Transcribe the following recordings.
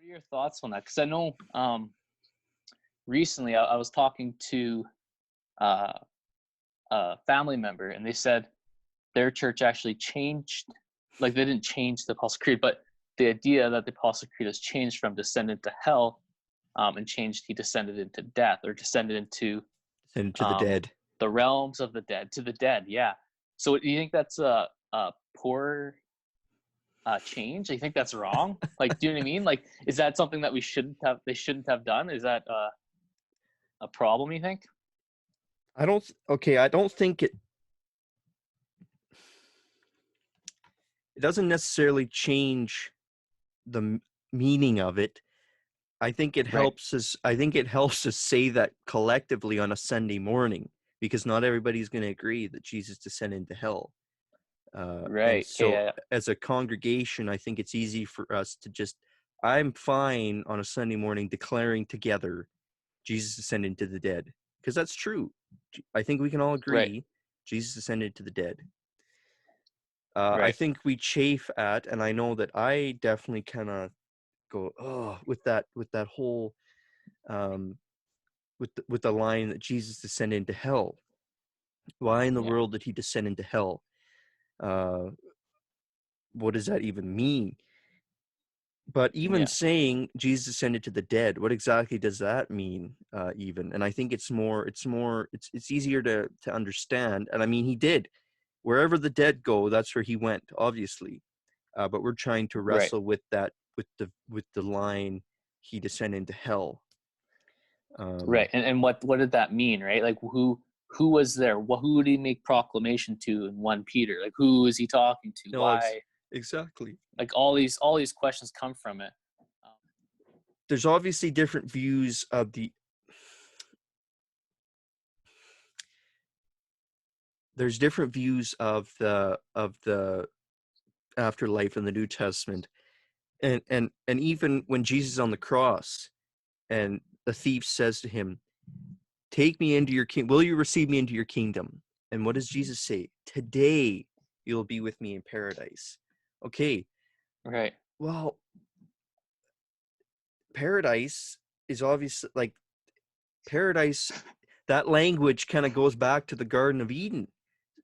What are your thoughts on that? Because I know recently I was talking to uh, a family member, and they said their church actually changed, like they didn't change the Apostle Creed, but the idea that the Apostle Creed has changed from descended to hell, and changed he descended into death, or descended into Send it to the um, dead. the realms of the dead, to the dead. Yeah. So do you think that's a poor change? Do you think that's wrong? Like, do you know what I mean? Like, is that something that we shouldn't have? They shouldn't have done? Is that a problem? You think? I don't think it doesn't necessarily change the meaning of it. Right. I think it helps us say that collectively on a Sunday morning, because not everybody's going to agree that Jesus descended into hell. And Right. so Yeah. as a congregation, I think it's easy for us to just, I'm fine on a Sunday morning declaring together Jesus descended into the dead, because that's true. I think we can all Right. agree Jesus descended to the dead. I Right. think we chafe at, and I know that I definitely kind of go, oh, with that whole um, with the line that Jesus descended into hell. Why in the Yeah. world did he descend into hell? Uh, what does that even mean? But even Yeah. saying Jesus ascended to the dead, what exactly does that mean? Even, and I think it's easier to understand. And I mean, he did. Wherever the dead go, that's where he went, obviously. But we're trying to Right. wrestle with that, with the line, he descended into hell. Um, Right. And what did that mean? Right. Like who was there? Who did he make proclamation to in 1 Peter? Like who is he talking to? no, Why? exactly. Like all these questions come from it. Um, There's obviously different views of the afterlife in the New Testament, and even when Jesus is on the cross, and the thief says to him, "Take me into your king. Will you receive me into your kingdom?" And what does Jesus say? "Today you'll be with me in paradise." Okay, right. well, paradise is obvious. Like paradise, that language kind of goes back to the Garden of Eden.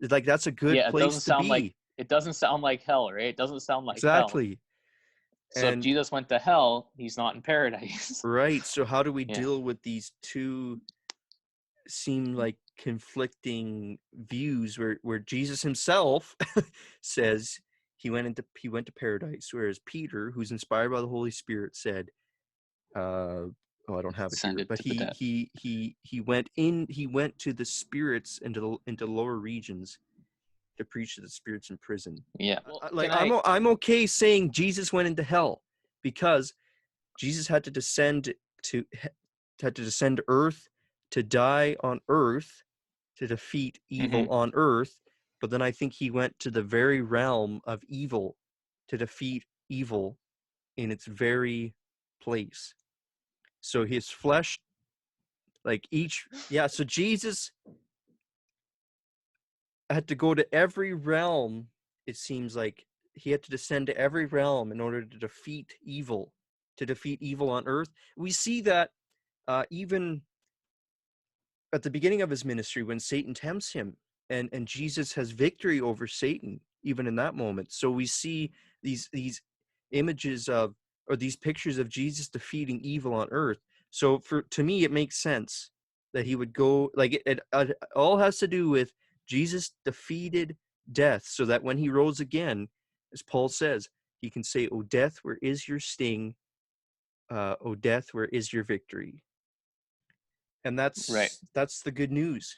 Like that's a good Yeah. It place doesn't to sound like be. it doesn't sound like hell, right? It doesn't sound like hell. Exactly. So if And Jesus went to hell, he's not in paradise. right. So how do we Yeah. deal with these two seem like conflicting views where Jesus himself says he went to paradise, whereas Peter, who's inspired by the Holy Spirit, said, oh, I don't have it here, Descended but to the dead. he went to the spirits into lower regions to preach to the spirits in prison. Yeah. Well, Like can I? I'm okay saying Jesus went into hell because Jesus to had to descend to earth to die on earth to defeat evil Mm-hmm. on earth, but then I think he went to the very realm of evil to defeat evil in its very place. So his flesh, like each, yeah, so Jesus had to go to every realm. It seems like he had to descend to every realm in order to defeat evil on earth. We see that even at the beginning of his ministry when Satan tempts him, and Jesus has victory over Satan even in that moment. So we see these images of, or these pictures of Jesus defeating evil on earth. So for to me it makes sense that he would go, like it all has to do with Jesus defeated death so that when he rose again, as Paul says, he can say, "O death, where is your sting? O death, where is your victory?" And Right. that's the good news.